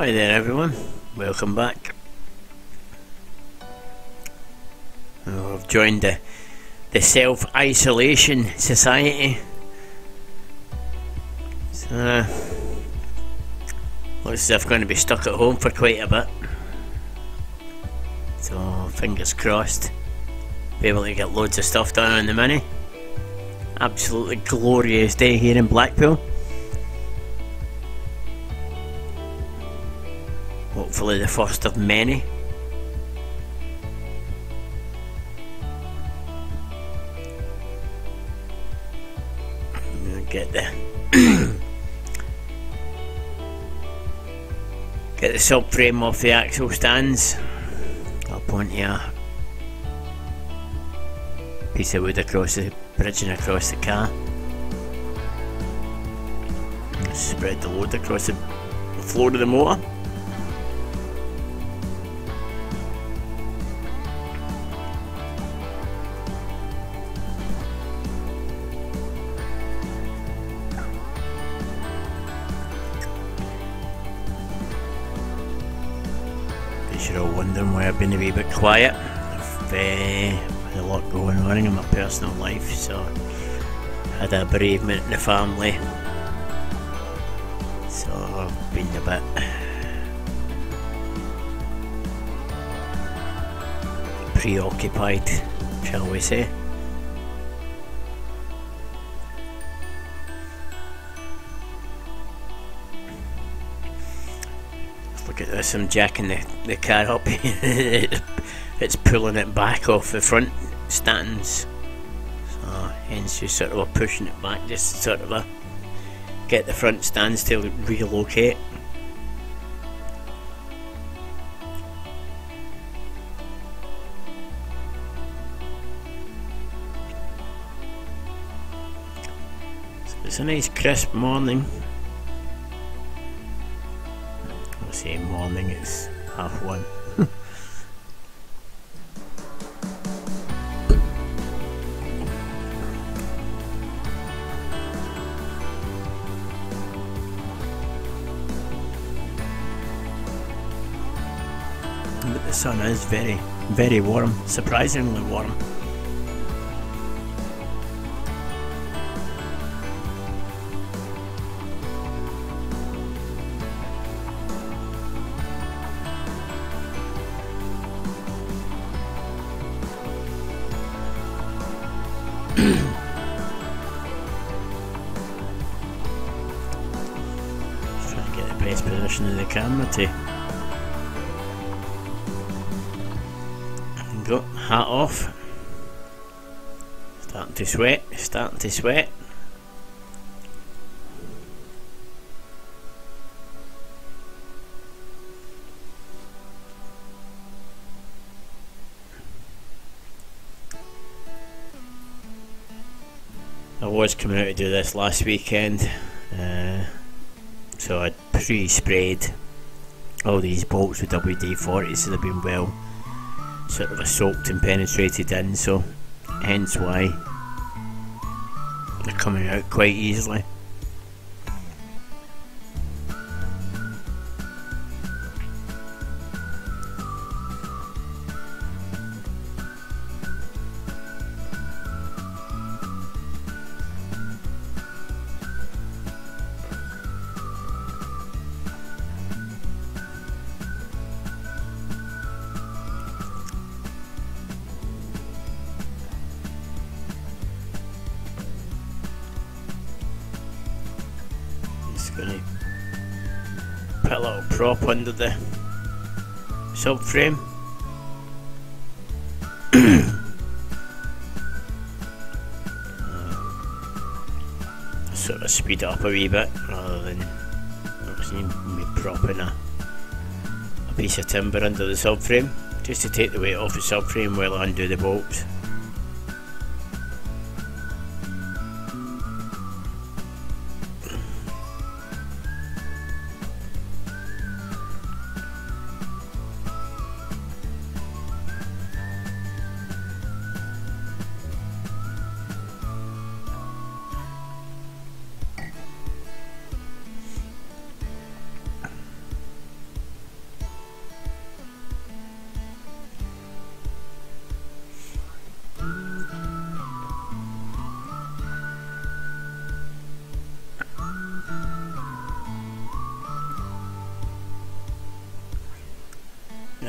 Hi there everyone, welcome back. I've joined the self-isolation society. So looks as if I'm going to be stuck at home for quite a bit. So fingers crossed, be able to get loads of stuff done on the Mini. Absolutely glorious day here in Blackpool. Hopefully the first of many. I'm gonna get the get the subframe off the axle stands up onto a piece of wood across the bridge and across the car. Spread the load across the floor of the motor. You're all wondering why I've been a wee bit quiet. I've had a lot going on in my personal life, so I had a bereavement in the family, so I've been a bit preoccupied, shall we say. Look at this, I'm jacking the car up. It's pulling it back off the front stands, so hence just sort of pushing it back, just sort of get the front stands to relocate. So it's a nice crisp morning. I say morning, it's 1:30. But the sun is very, very warm, surprisingly warm. Just trying to get the best position of the camera to go. Hat off. Starting to sweat, starting to sweat. I was coming out to do this last weekend, so I pre-sprayed all these bolts with WD-40, so they've been well sort of soaked and penetrated in, so hence why they're coming out quite easily. Going to put a little prop under the subframe. Sort of speed it up a wee bit rather than me propping a piece of timber under the subframe, just to take the weight off the subframe while I undo the bolts.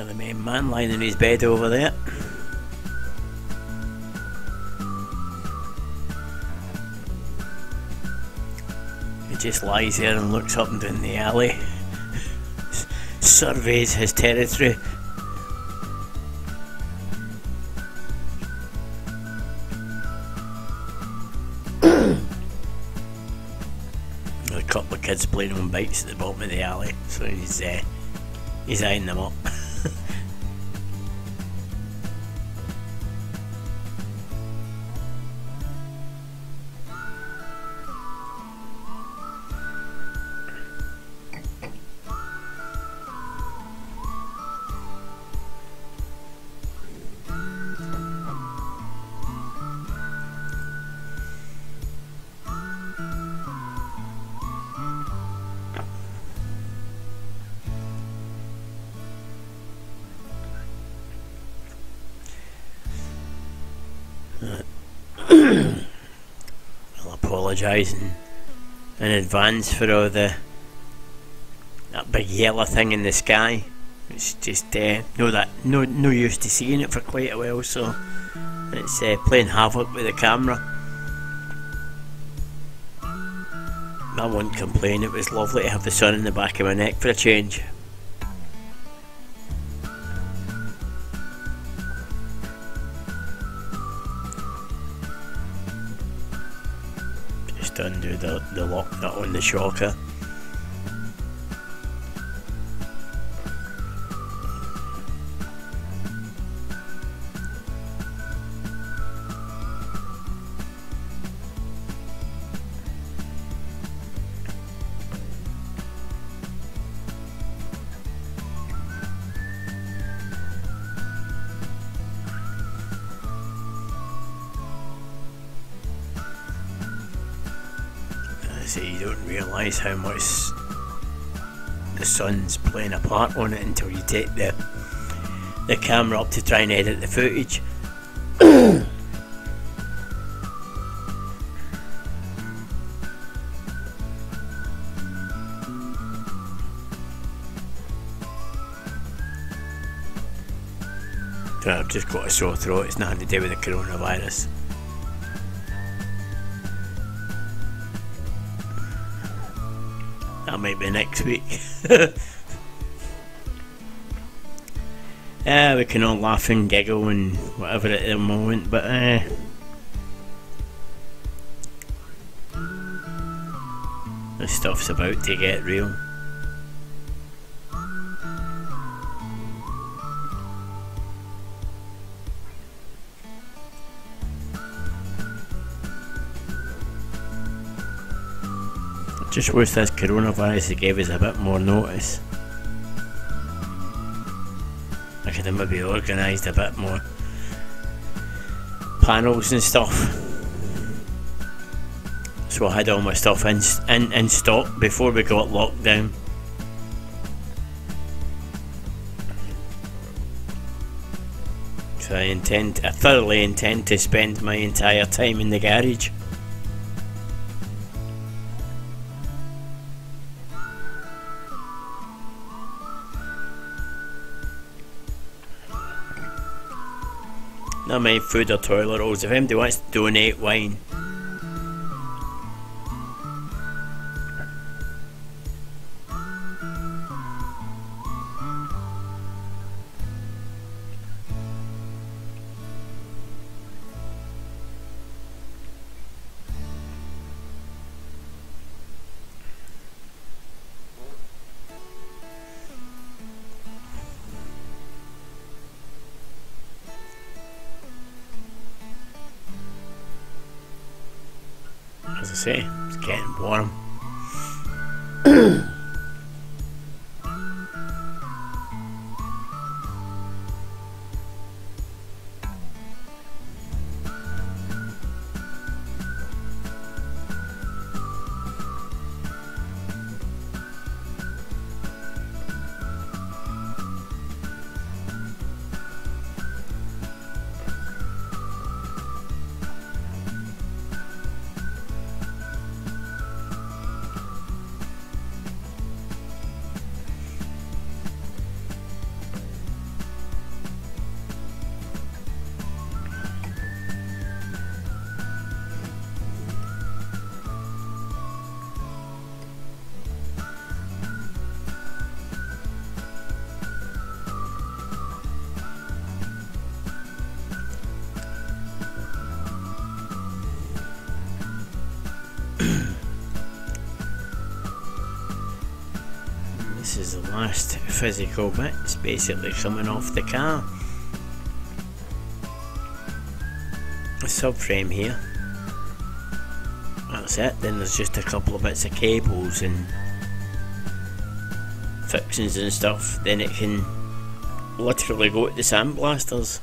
There's the main man lying in his bed over there. He just lies there and looks up and down the alley, surveys his territory. A couple of kids playing on bikes at the bottom of the alley, so he's eyeing them up. I'll apologise in advance for all that big yellow thing in the sky. It's just no use to seeing it for quite a while, so it's playing havoc with the camera. I won't complain. It was lovely to have the sun in the back of my neck for a change. Just undo the lock nut on the shocker. You don't realise how much the sun's playing a part on it until you take the camera up to try and edit the footage. So I've just got a sore throat. It's nothing to do with the coronavirus. That might be next week. We can all laugh and giggle and whatever at the moment, but this stuff's about to get real. Just wish this coronavirus gave us a bit more notice. I could have maybe organised a bit more panels and stuff, so I had all my stuff in stock before we got locked down. So I thoroughly intend to spend my entire time in the garage. Not mind food or toilet rolls. If anybody wants to donate wine, as I say, it's getting warm. last physical bits basically coming off the car. A subframe here. That's it. Then there's just a couple of bits of cables and fixings and stuff. Then it can literally go to the sandblasters.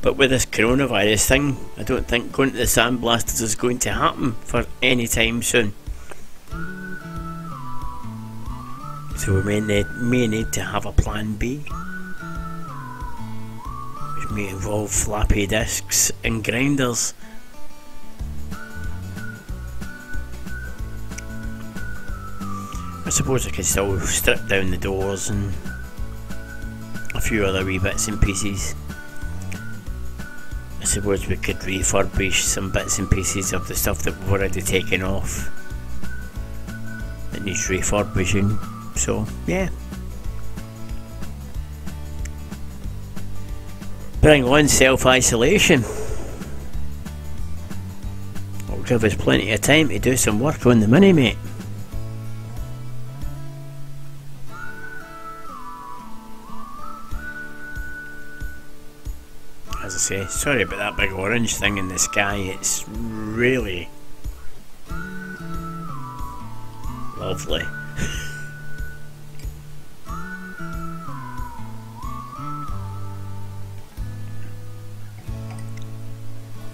But with this coronavirus thing, I don't think going to the sandblasters is going to happen for any time soon. So we may need to have a plan B, which may involve floppy disks and grinders. I suppose I could still strip down the doors and a few other wee bits and pieces. I suppose we could refurbish some bits and pieces of the stuff that we've already taken off that needs refurbishing, so yeah. Bring on self-isolation. It'll give us plenty of time to do some work on the Mini, mate. As I say, sorry about that big orange thing in the sky, it's really lovely.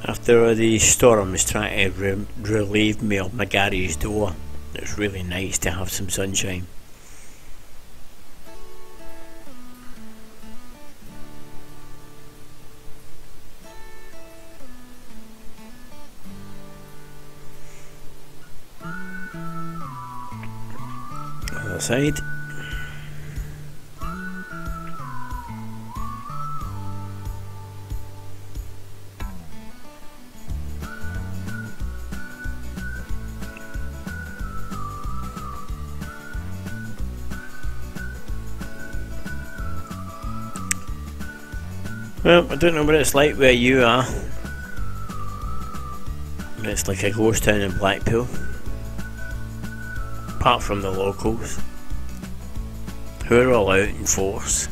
After all these storms trying to relieve me of my garage door, it's really nice to have some sunshine. Other side. Well, I don't know what it's like where you are. It's like a ghost town in Blackpool. Apart from the locals, who are all out in force.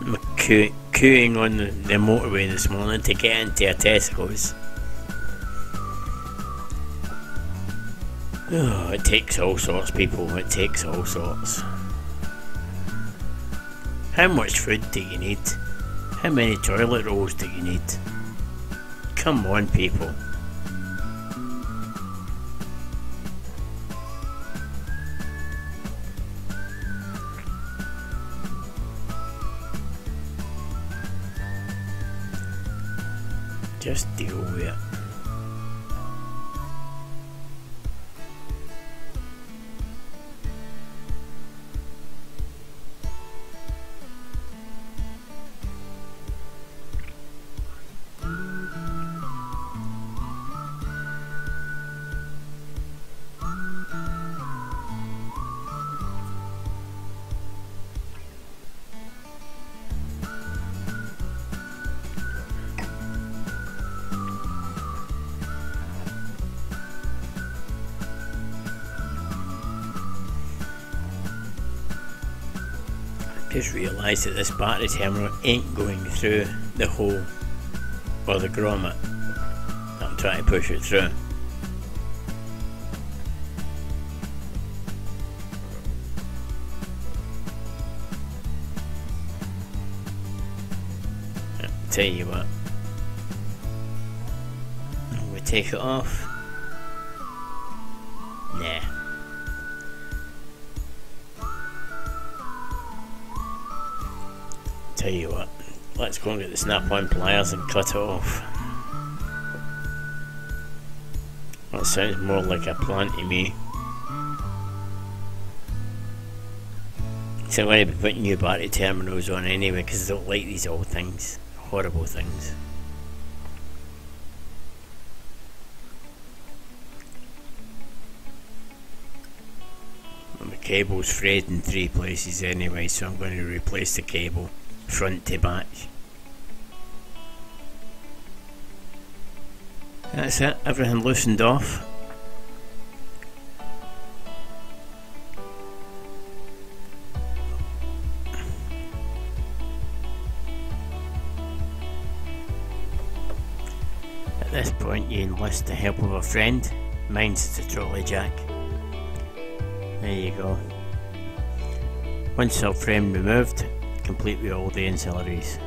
I'm queuing on the motorway this morning to get into a Tesco's. Oh, it takes all sorts, people, it takes all sorts. How much food do you need? How many toilet rolls do you need? Come on, people. Just deal with it. Just realised that this battery terminal ain't going through the hole or the grommet that I'm trying to push it through. I'll tell you what, we take it off. Nah. Tell you what, let's go and get the snap-on pliers and cut it off. That sounds more like a plan to me. So I'm going to be putting new battery terminals on anyway because I don't like these old things. Horrible things. And the cable's frayed in 3 places anyway, so I'm going to replace the cable front to back. That's it, everything loosened off. At this point you enlist the help of a friend. Mine's the trolley jack. There you go. One subframe removed, complete with all the ancillaries.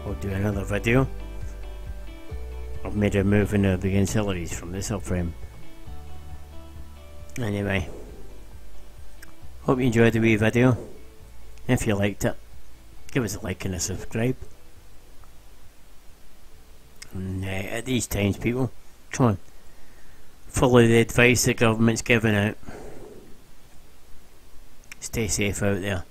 We'll do another video of me removing the ancillaries from the subframe. Anyway, hope you enjoyed the wee video. If you liked it, give us a like and a subscribe. And at these times, people, come on, follow the advice the government's giving out. Stay safe out there.